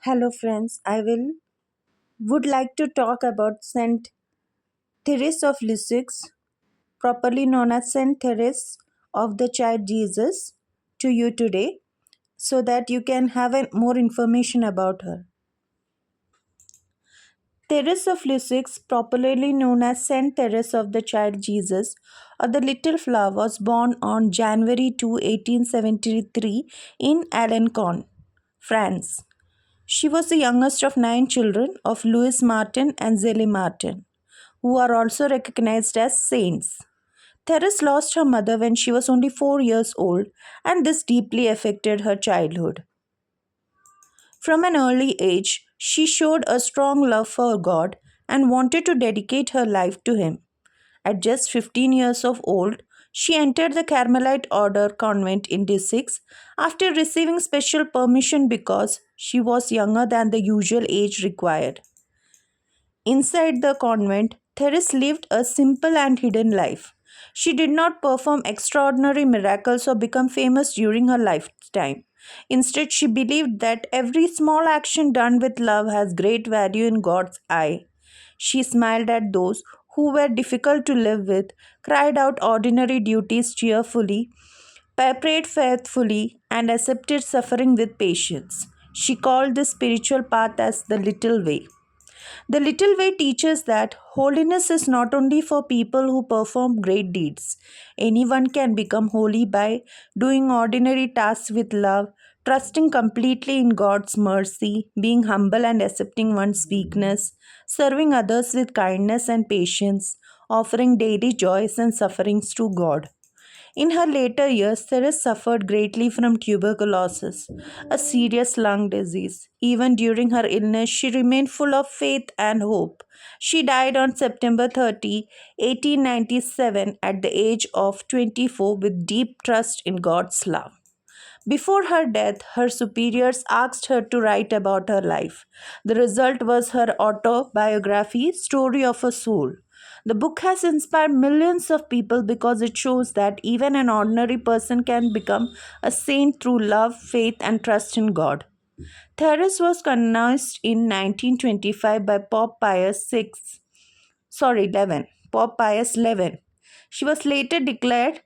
Hello friends, I would like to talk about Saint Therese of Lisieux, properly known as Saint Therese of the Child Jesus, to you today so that you can have more information about her. Therese of Lisieux, popularly known as Saint Therese of the Child Jesus or the Little Flower, was born on January 2, 1873 in Alencon, France. She was the youngest of nine children of Louis Martin and Zélie Martin, who are also recognized as saints. Therese lost her mother when she was only 4 years old, and this deeply affected her childhood. From an early age, she showed a strong love for God and wanted to dedicate her life to Him. At just 15 years of old, she entered the Carmelite Order convent in Lisieux after receiving special permission because she was younger than the usual age required. Inside the convent, Therese lived a simple and hidden life. She did not perform extraordinary miracles or become famous during her lifetime. Instead, she believed that every small action done with love has great value in God's eye. She smiled at those who were difficult to live with, cried out ordinary duties cheerfully, prayed faithfully, and accepted suffering with patience. She called this spiritual path as the little way. The little way teaches that holiness is not only for people who perform great deeds. Anyone can become holy by doing ordinary tasks with love, trusting completely in God's mercy, being humble and accepting one's weakness, serving others with kindness and patience, offering daily joys and sufferings to God. In her later years, Therese suffered greatly from tuberculosis, a serious lung disease. Even during her illness, she remained full of faith and hope. She died on September 30, 1897, at the age of 24 with deep trust in God's love. Before her death, her superiors asked her to write about her life. The result was her autobiography, Story of a Soul. The book has inspired millions of people because it shows that even an ordinary person can become a saint through love, faith, and trust in God. Therese was canonized in 1925 by Pope Pius VI, sorry, 11, Pope Pius XI. She was later declared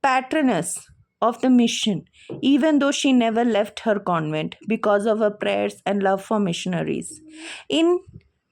patroness of the mission, even though she never left her convent because of her prayers and love for missionaries. In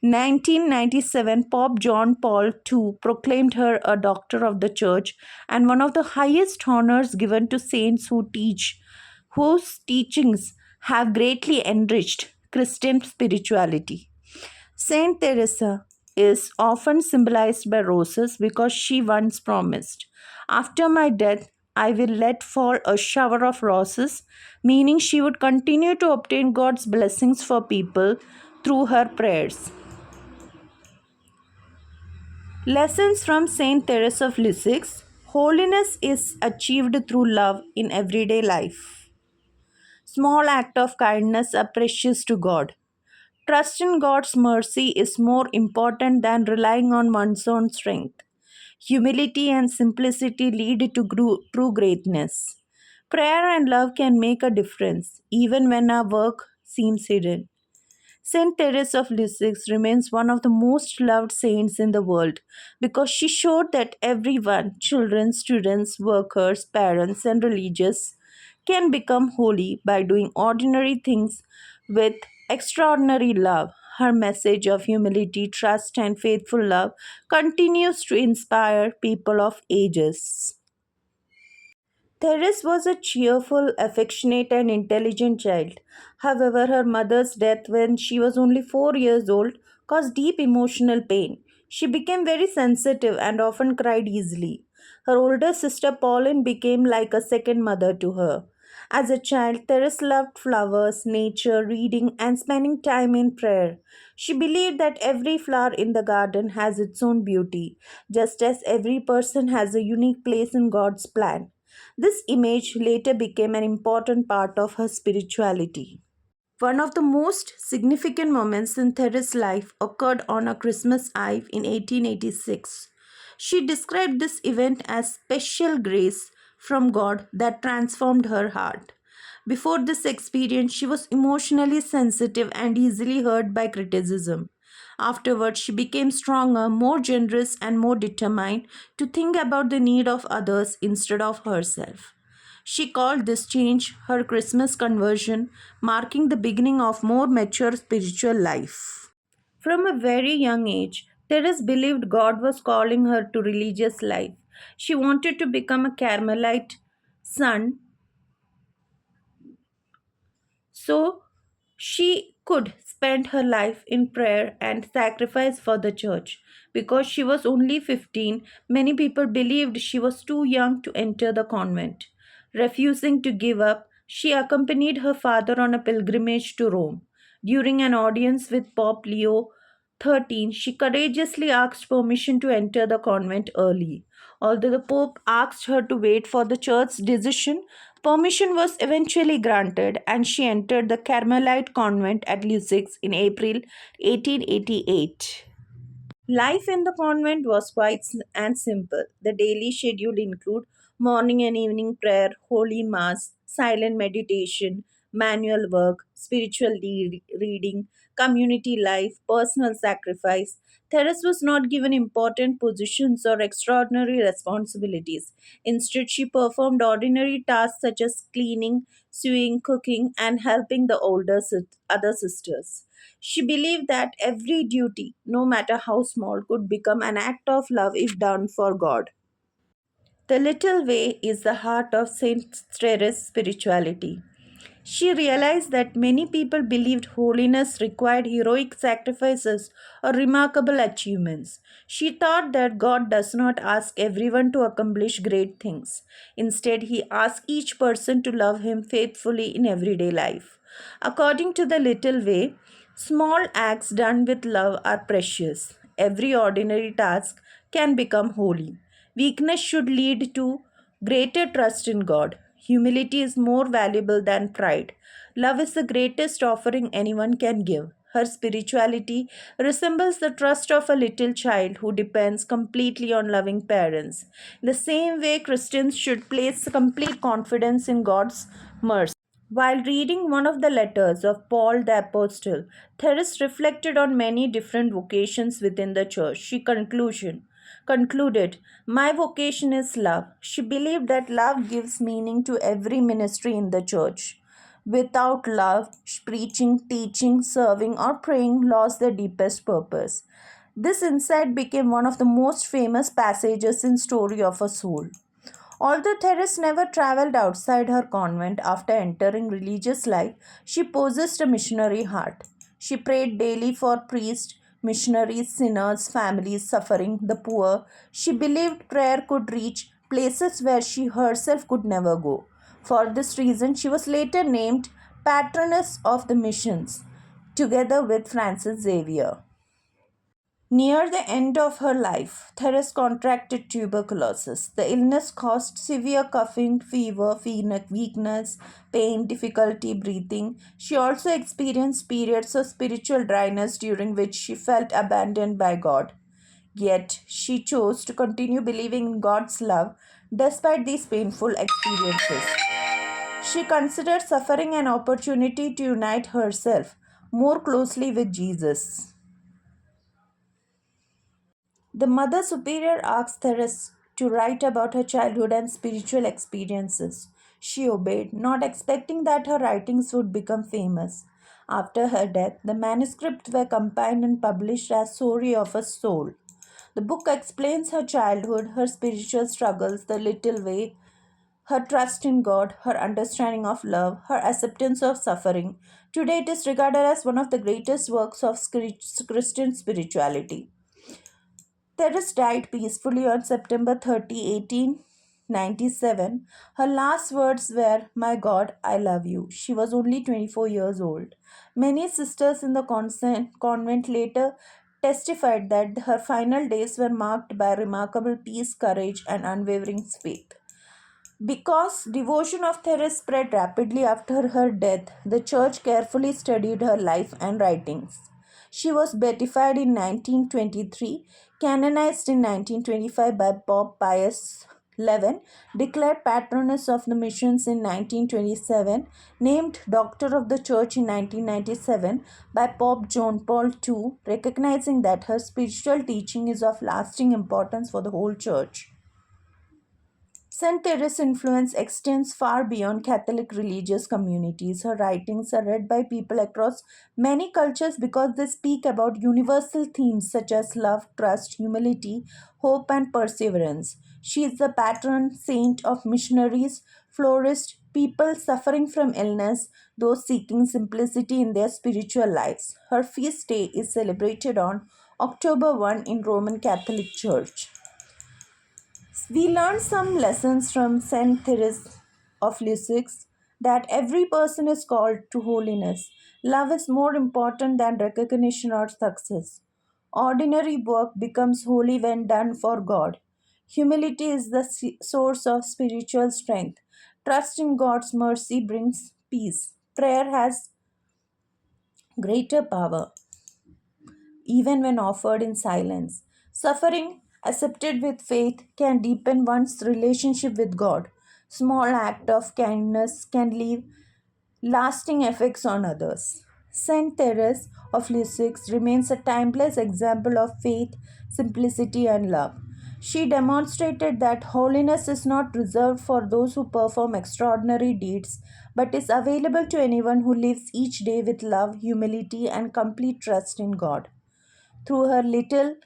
1997, Pope John Paul II proclaimed her a doctor of the church and one of the highest honors given to saints whose teachings have greatly enriched Christian spirituality. Saint Teresa is often symbolized by roses because she once promised, "After my death, I will let fall a shower of roses," meaning she would continue to obtain God's blessings for people through her prayers. Lessons from Saint Therese of Lisieux. Holiness is achieved through love in everyday life. Small acts of kindness are precious to God. Trust in God's mercy is more important than relying on one's own strength. Humility and simplicity lead to true greatness. Prayer and love can make a difference, even when our work seems hidden. Saint Therese of Lisieux remains one of the most loved saints in the world because she showed that everyone, children, students, workers, parents, and religious, can become holy by doing ordinary things with extraordinary love. Her message of humility, trust, and faithful love continues to inspire people of ages. Therese was a cheerful, affectionate, and intelligent child. However, her mother's death when she was only 4 years old caused deep emotional pain. She became very sensitive and often cried easily. Her older sister Pauline became like a second mother to her. As a child, Therese loved flowers, nature, reading, and spending time in prayer. She believed that every flower in the garden has its own beauty, just as every person has a unique place in God's plan. This image later became an important part of her spirituality. One of the most significant moments in Therese's life occurred on a Christmas Eve in 1886. She described this event as special grace from God that transformed her heart. Before this experience, she was emotionally sensitive and easily hurt by criticism. Afterwards, she became stronger, more generous, and more determined to think about the need of others instead of herself. She called this change her Christmas conversion, marking the beginning of more mature spiritual life. From a very young age, Therese believed God was calling her to religious life. She wanted to become a Carmelite nun so she could spend her life in prayer and sacrifice for the church. Because she was only 15, many people believed she was too young to enter the convent. Refusing to give up, she accompanied her father on a pilgrimage to Rome. During an audience with Pope Leo 13, she courageously asked permission to enter the convent early. Although the Pope asked her to wait for the church's decision, permission was eventually granted and she entered the Carmelite convent at Lisieux in April 1888. Life in the convent was quite and simple. The daily schedule included morning and evening prayer, holy mass, silent meditation, manual work, spiritual reading, community life, personal sacrifice. Therese was not given important positions or extraordinary responsibilities. Instead, she performed ordinary tasks such as cleaning, sewing, cooking, and helping the other sisters. She believed that every duty, no matter how small, could become an act of love if done for God. The little way is the heart of Saint Therese's spirituality. She realized that many people believed holiness required heroic sacrifices or remarkable achievements. She thought that God does not ask everyone to accomplish great things. Instead, He asks each person to love Him faithfully in everyday life. According to the little way, small acts done with love are precious. Every ordinary task can become holy. Weakness should lead to greater trust in God. Humility is more valuable than pride. Love is the greatest offering anyone can give. Her spirituality resembles the trust of a little child who depends completely on loving parents. In the same way, Christians should place complete confidence in God's mercy. While reading one of the letters of Paul the Apostle, Therese reflected on many different vocations within the church. Concluded, my vocation is love. She believed that love gives meaning to every ministry in the church. Without love, preaching, teaching, serving, or praying lost their deepest purpose. This insight became one of the most famous passages in Story of a Soul. Although Therese never traveled outside her convent after entering religious life, she possessed a missionary heart. She prayed daily for priests, missionaries, sinners, families suffering, the poor. She believed prayer could reach places where she herself could never go. For this reason, she was later named Patroness of the Missions, together with Francis Xavier. Near the end of her life, Therese contracted tuberculosis. The illness caused severe coughing, fever, weakness, pain, difficulty breathing. She also experienced periods of spiritual dryness during which she felt abandoned by God. Yet, she chose to continue believing in God's love despite these painful experiences. She considered suffering an opportunity to unite herself more closely with Jesus. The Mother Superior asked Therese to write about her childhood and spiritual experiences. She obeyed, not expecting that her writings would become famous. After her death, the manuscripts were compiled and published as Story of a Soul. The book explains her childhood, her spiritual struggles, the little way, her trust in God, her understanding of love, her acceptance of suffering. Today, it is regarded as one of the greatest works of Christian spirituality. Therese died peacefully on September 30, 1897. Her last words were, my God, I love you. She was only 24 years old. Many sisters in the convent later testified that her final days were marked by remarkable peace, courage, and unwavering faith. Because devotion of Therese spread rapidly after her death, the church carefully studied her life and writings. She was beatified in 1923, canonized in 1925 by Pope Pius 11. Declared patroness of the missions in 1927, named Doctor of the Church in 1997 by Pope John Paul II, recognizing that her spiritual teaching is of lasting importance for the whole Church. Saint Therese's influence extends far beyond Catholic religious communities. Her writings are read by people across many cultures because they speak about universal themes such as love, trust, humility, hope, and perseverance. She is the patron saint of missionaries, florists, people suffering from illness, those seeking simplicity in their spiritual lives. Her feast day is celebrated on October 1 in Roman Catholic Church. We learned some lessons from Saint Therese of Lisieux that every person is called to holiness. Love is more important than recognition or success. Ordinary work becomes holy when done for God. Humility is the source of spiritual strength. Trust in God's mercy brings peace. Prayer has greater power even when offered in silence. Suffering, accepted with faith, can deepen one's relationship with God. Small act of kindness can leave lasting effects on others. Saint Therese of Lisieux remains a timeless example of faith, simplicity, and love. She demonstrated that holiness is not reserved for those who perform extraordinary deeds, but is available to anyone who lives each day with love, humility, and complete trust in God. Through her little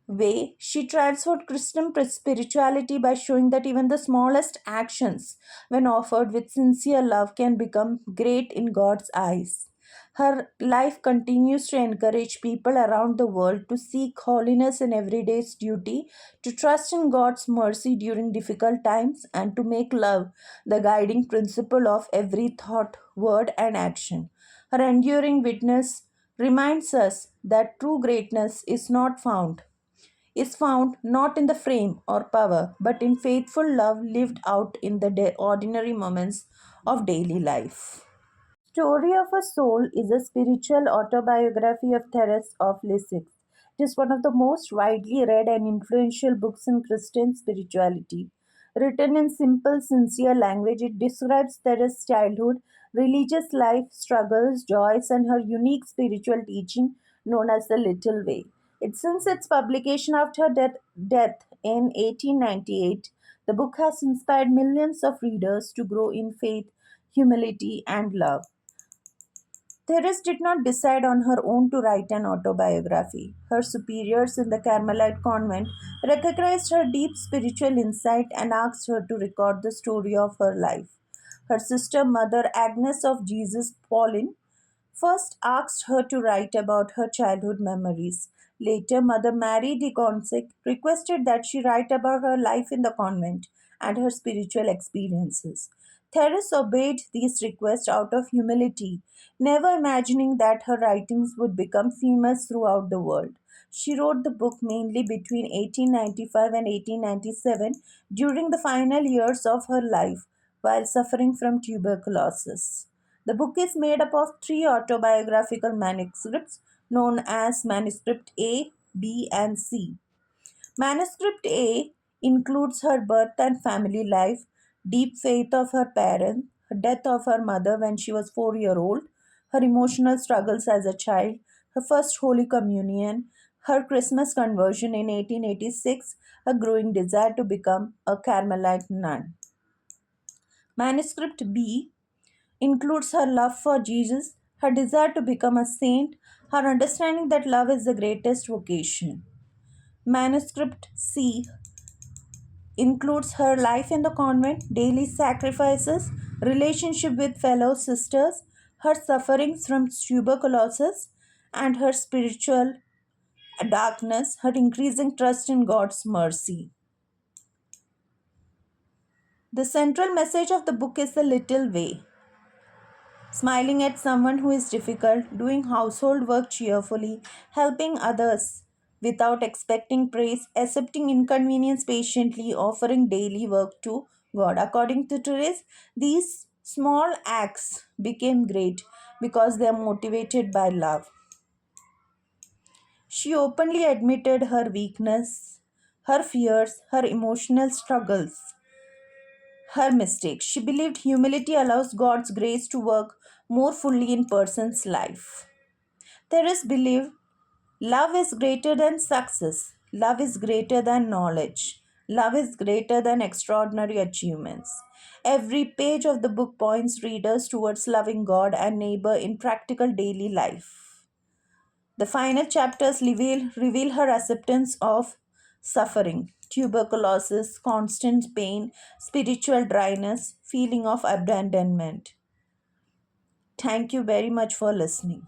way, she transformed Christian spirituality by showing that even the smallest actions, when offered with sincere love, can become great in God's eyes. Her life continues to encourage people around the world to seek holiness in everyday's duty, to trust in God's mercy during difficult times, and to make love the guiding principle of every thought, word, and action. Her enduring witness reminds us that true greatness is found not in the frame or power, but in faithful love lived out in the ordinary moments of daily life. Story of a Soul is a spiritual autobiography of Therese of Lisieux. It is one of the most widely read and influential books in Christian spirituality. Written in simple, sincere language, it describes Therese's childhood, religious life, struggles, joys, and her unique spiritual teaching known as the Little Way. Since its publication after her death in 1898, the book has inspired millions of readers to grow in faith, humility, and love. Therese did not decide on her own to write an autobiography. Her superiors in the Carmelite convent recognized her deep spiritual insight and asked her to record the story of her life. Her sister, Mother Agnes of Jesus Pauline, first asked her to write about her childhood memories. Later, Mother Mary de Gonzague requested that she write about her life in the convent and her spiritual experiences. Therese obeyed these requests out of humility, never imagining that her writings would become famous throughout the world. She wrote the book mainly between 1895 and 1897 during the final years of her life while suffering from tuberculosis. The book is made up of three autobiographical manuscripts known as Manuscript A, B, and C. Manuscript A includes her birth and family life, deep faith of her parents, her death of her mother when she was 4 years old, her emotional struggles as a child, her first Holy Communion, her Christmas conversion in 1886, her growing desire to become a Carmelite nun. Manuscript B includes her love for Jesus, her desire to become a saint, her understanding that love is the greatest vocation. Manuscript C includes her life in the convent, daily sacrifices, relationship with fellow sisters, her sufferings from tuberculosis, and her spiritual darkness, her increasing trust in God's mercy. The central message of the book is the little way. Smiling at someone who is difficult, doing household work cheerfully, helping others without expecting praise, accepting inconvenience patiently, offering daily work to God. According to Therese, these small acts became great because they are motivated by love. She openly admitted her weakness, her fears, her emotional struggles. her mistake. She believed humility allows God's grace to work more fully in person's life. Therese believed love is greater than success. Love is greater than knowledge. Love is greater than extraordinary achievements. Every page of the book points readers towards loving God and neighbor in practical daily life. The final chapters reveal her acceptance of suffering, tuberculosis, constant pain, spiritual dryness, feeling of abandonment. Thank you very much for listening.